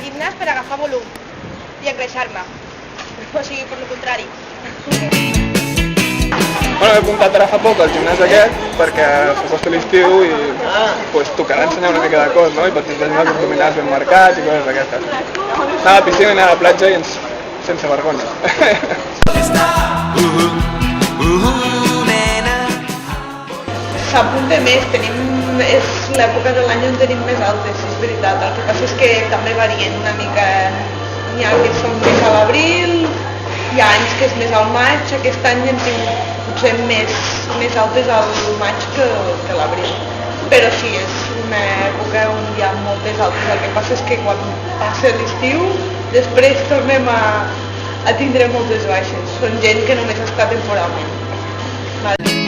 gimnàs per agafar volum i engreixar-me. O sigui, per lo contrari. Bueno, he apuntat ara fa poc al gimnàs aquest perquè s'acosta l'estiu i pues, tocarà ensenyar una mica de cos, no? I per tenir els abdominals ben marcats i coses d'aquestes. Anar a la piscina i anar a la platja i sense vergonya. S'apunta més, és l'època de l'any on tenim més altes, és veritat. El que passa és que també varien una mica. N'hi ha que són més a l'abril, hi ha anys que és més al maig, aquest any hem tingut potser més altes al maig que l'abril. Però sí, és una època on hi ha moltes altes. El que passa és que quan passa l'estiu, després tornem a tindre moltes baixes. Són gent que només està temporalment.